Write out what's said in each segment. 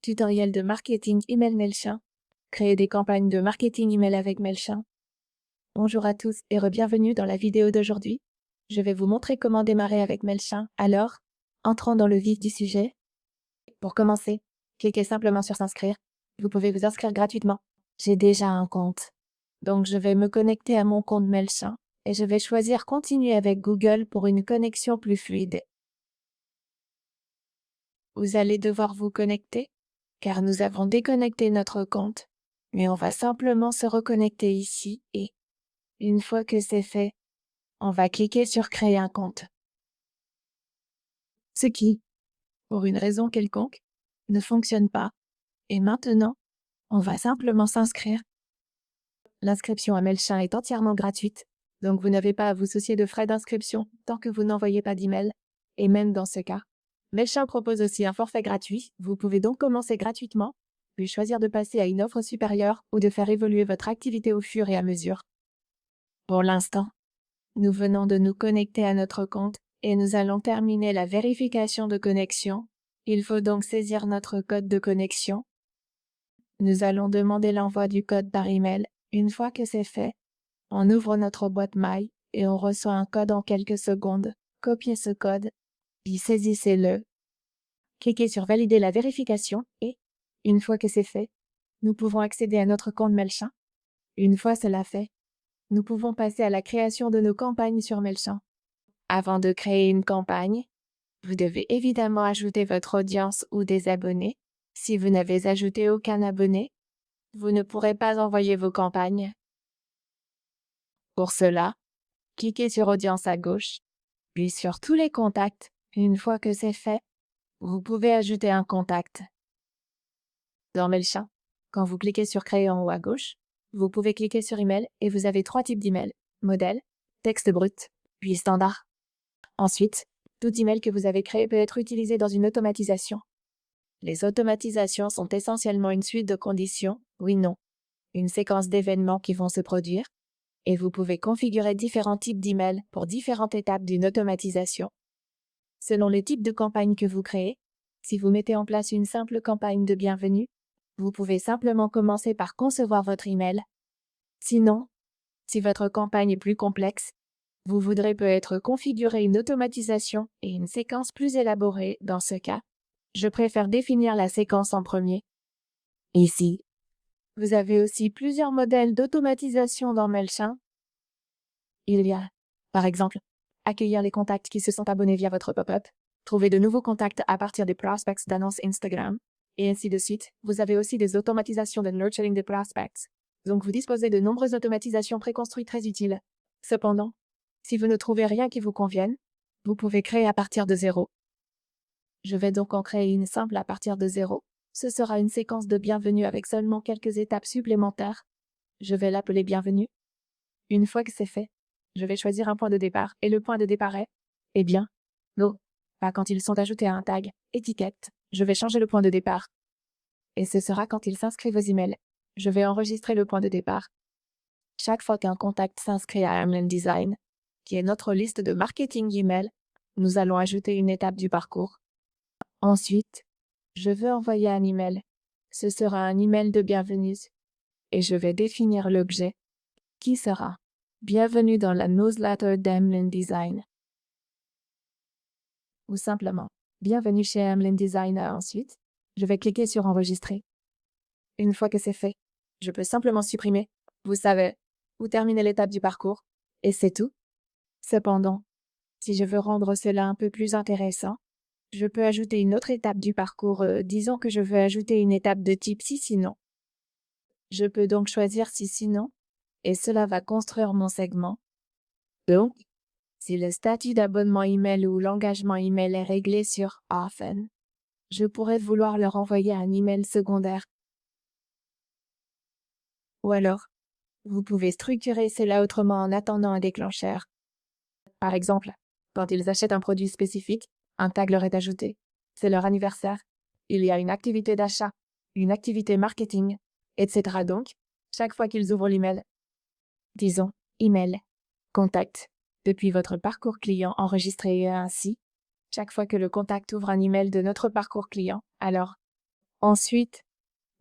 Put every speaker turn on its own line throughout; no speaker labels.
Tutoriel de marketing email MailChimp. Créer des campagnes de marketing email avec MailChimp. Bonjour à tous et bienvenue dans la vidéo d'aujourd'hui. Je vais vous montrer comment démarrer avec MailChimp. Alors, entrons dans le vif du sujet. Pour commencer, cliquez simplement sur s'inscrire. Vous pouvez vous inscrire gratuitement. J'ai déjà un compte. Donc je vais me connecter à mon compte MailChimp et je vais choisir continuer avec Google pour une connexion plus fluide. Vous allez devoir vous connecter car nous avons déconnecté notre compte. Mais on va simplement se reconnecter ici et une fois que c'est fait, on va cliquer sur créer un compte. Ce qui, pour une raison quelconque, ne fonctionne pas. Et maintenant, on va simplement s'inscrire. L'inscription à MailChimp est entièrement gratuite, donc vous n'avez pas à vous soucier de frais d'inscription tant que vous n'envoyez pas d'email. Et même dans ce cas, MailChimp propose aussi un forfait gratuit. Vous pouvez donc commencer gratuitement, puis choisir de passer à une offre supérieure ou de faire évoluer votre activité au fur et à mesure. Pour l'instant, nous venons de nous connecter à notre compte et nous allons terminer la vérification de connexion. Il faut donc saisir notre code de connexion. Nous allons demander l'envoi du code par email. Une fois que c'est fait, on ouvre notre boîte mail et on reçoit un code en quelques secondes. Copiez ce code, puis saisissez-le. Cliquez sur valider la vérification et, une fois que c'est fait, nous pouvons accéder à notre compte MailChimp. Une fois cela fait, nous pouvons passer à la création de nos campagnes sur MailChimp. Avant de créer une campagne, vous devez évidemment ajouter votre audience ou des abonnés. Si vous n'avez ajouté aucun abonné, vous ne pourrez pas envoyer vos campagnes. Pour cela, cliquez sur Audience à gauche, puis sur Tous les contacts. Une fois que c'est fait, vous pouvez ajouter un contact. Dans MailChimp, quand vous cliquez sur Créer en haut à gauche, vous pouvez cliquer sur Email et vous avez 3 types d'email: modèle, texte brut, puis standard. Ensuite, tout email que vous avez créé peut être utilisé dans une automatisation. Les automatisations sont essentiellement une suite de conditions, oui/non, une séquence d'événements qui vont se produire, et vous pouvez configurer différents types d'emails pour différentes étapes d'une automatisation. Selon les types de campagnes que vous créez, si vous mettez en place une simple campagne de bienvenue, vous pouvez simplement commencer par concevoir votre email. Sinon, si votre campagne est plus complexe, vous voudrez peut-être configurer une automatisation et une séquence plus élaborée. Dans ce cas, je préfère définir la séquence en premier. Ici, vous avez aussi plusieurs modèles d'automatisation dans MailChimp. Il y a, par exemple, accueillir les contacts qui se sont abonnés via votre pop-up, trouver de nouveaux contacts à partir des prospects d'annonces Instagram, et ainsi de suite. Vous avez aussi des automatisations de nurturing des prospects. Donc vous disposez de nombreuses automatisations préconstruites très utiles. Cependant, si vous ne trouvez rien qui vous convienne, vous pouvez créer à partir de zéro. Je vais donc en créer une simple à partir de zéro. Ce sera une séquence de bienvenue avec seulement quelques étapes supplémentaires. Je vais l'appeler bienvenue. Une fois que c'est fait, je vais choisir un point de départ et le point de départ est, eh bien, non, pas quand ils sont ajoutés à un tag, étiquette. Je vais changer le point de départ. Et ce sera quand ils s'inscrivent aux emails. Je vais enregistrer le point de départ. Chaque fois qu'un contact s'inscrit à Amlen Design, qui est notre liste de marketing email, nous allons ajouter une étape du parcours. Ensuite, je veux envoyer un email. Ce sera un email de bienvenue. Et je vais définir l'objet, qui sera Bienvenue dans la newsletter d'Amlen Design. Ou simplement, Bienvenue chez Amlen Designer. Ensuite, je vais cliquer sur Enregistrer. Une fois que c'est fait, je peux simplement supprimer, vous savez, ou terminer l'étape du parcours, et c'est tout. Cependant, si je veux rendre cela un peu plus intéressant, je peux ajouter une autre étape du parcours. Disons que je veux ajouter une étape de type si sinon. Je peux donc choisir si sinon, et cela va construire mon segment. Donc, si le statut d'abonnement email ou l'engagement email est réglé sur Often, je pourrais vouloir leur envoyer un email secondaire. Ou alors, vous pouvez structurer cela autrement en attendant un déclencheur. Par exemple, quand ils achètent un produit spécifique, un tag leur est ajouté. C'est leur anniversaire. Il y a une activité d'achat, une activité marketing, etc. Donc, chaque fois qu'ils ouvrent l'email, disons, email, contact, depuis votre parcours client enregistré ainsi, chaque fois que le contact ouvre un email de notre parcours client, alors Ensuite,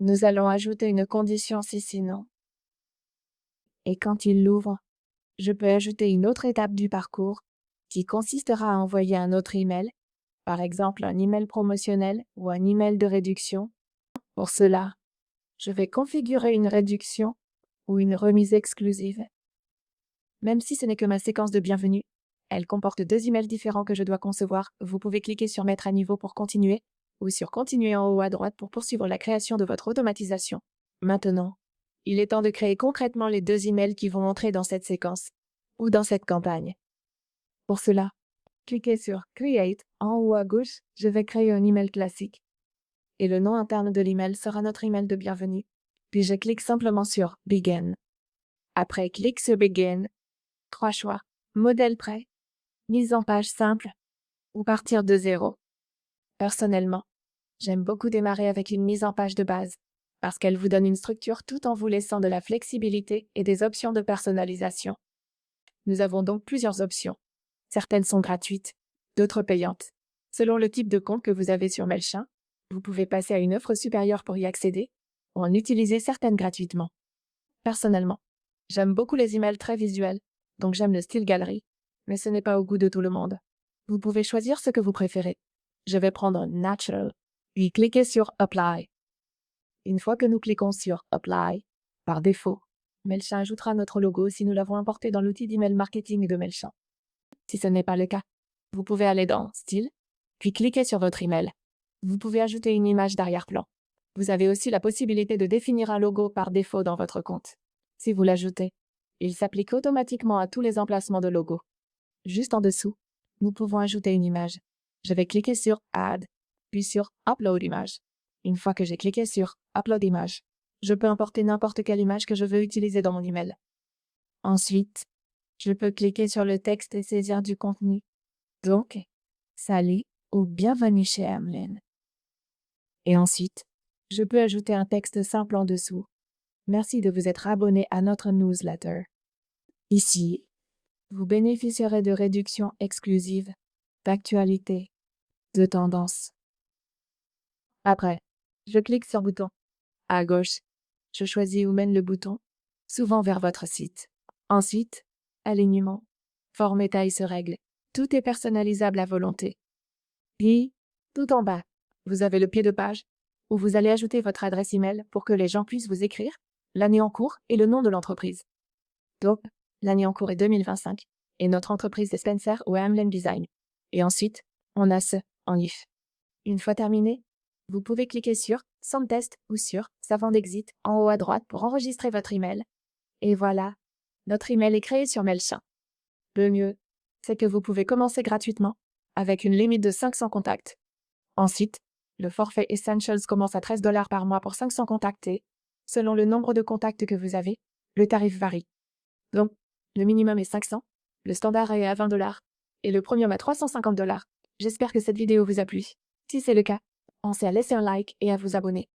nous allons ajouter une condition si sinon. Et quand il l'ouvre, je peux ajouter une autre étape du parcours qui consistera à envoyer un autre email, par exemple un email promotionnel ou un email de réduction. Pour cela, je vais configurer une réduction ou une remise exclusive. Même si ce n'est que ma séquence de bienvenue, elle comporte 2 emails différents que je dois concevoir. Vous pouvez cliquer sur Mettre à niveau pour continuer ou sur Continuer en haut à droite pour poursuivre la création de votre automatisation. Maintenant, il est temps de créer concrètement les 2 emails qui vont entrer dans cette séquence ou dans cette campagne. Pour cela, cliquez sur Create en haut à gauche. Je vais créer un email classique et le nom interne de l'email sera notre email de bienvenue. Puis je clique simplement sur Begin. Après, clique sur Begin. 3 choix. Modèle prêt, mise en page simple ou partir de zéro. Personnellement, j'aime beaucoup démarrer avec une mise en page de base parce qu'elle vous donne une structure tout en vous laissant de la flexibilité et des options de personnalisation. Nous avons donc plusieurs options. Certaines sont gratuites, d'autres payantes. Selon le type de compte que vous avez sur MailChimp, vous pouvez passer à une offre supérieure pour y accéder ou en utiliser certaines gratuitement. Personnellement, j'aime beaucoup les emails très visuels, donc j'aime le style galerie, mais ce n'est pas au goût de tout le monde. Vous pouvez choisir ce que vous préférez. Je vais prendre Natural, puis cliquer sur Apply. Une fois que nous cliquons sur Apply, par défaut, MailChimp ajoutera notre logo si nous l'avons importé dans l'outil d'email marketing de MailChimp. Si ce n'est pas le cas, vous pouvez aller dans Style, puis cliquer sur votre email. Vous pouvez ajouter une image d'arrière-plan. Vous avez aussi la possibilité de définir un logo par défaut dans votre compte. Si vous l'ajoutez, il s'applique automatiquement à tous les emplacements de logo. Juste en dessous, nous pouvons ajouter une image. Je vais cliquer sur Add, puis sur Upload image. Une fois que j'ai cliqué sur Upload image, je peux importer n'importe quelle image que je veux utiliser dans mon email. Ensuite, je peux cliquer sur le texte et saisir du contenu. Donc, salut ou bienvenue chez Amlin. Et ensuite, je peux ajouter un texte simple en dessous. Merci de vous être abonné à notre newsletter. Ici, vous bénéficierez de réductions exclusives, d'actualités, de tendances. Après, je clique sur Bouton. À gauche, je choisis où mène le bouton, souvent vers votre site. Ensuite, alignement, forme et taille se règlent. Tout est personnalisable à volonté. Puis, tout en bas, vous avez le pied de page où vous allez ajouter votre adresse email pour que les gens puissent vous écrire, l'année en cours et le nom de l'entreprise. Donc, l'année en cours est 2025 et notre entreprise est Spencer ou Hamlin Design. Et ensuite, on a ce en if. Une fois terminé, vous pouvez cliquer sur Send Test ou sur Savant d'Exit en haut à droite pour enregistrer votre email. Et voilà, notre email est créé sur MailChimp. Le mieux, c'est que vous pouvez commencer gratuitement avec une limite de 500 contacts. Ensuite, le forfait Essentials commence à $13 par mois pour 500 contactés. Selon le nombre de contacts que vous avez, le tarif varie. Donc, le minimum est 500, le standard est à $20 et le premium à $350. J'espère que cette vidéo vous a plu. Si c'est le cas, pensez à laisser un like et à vous abonner.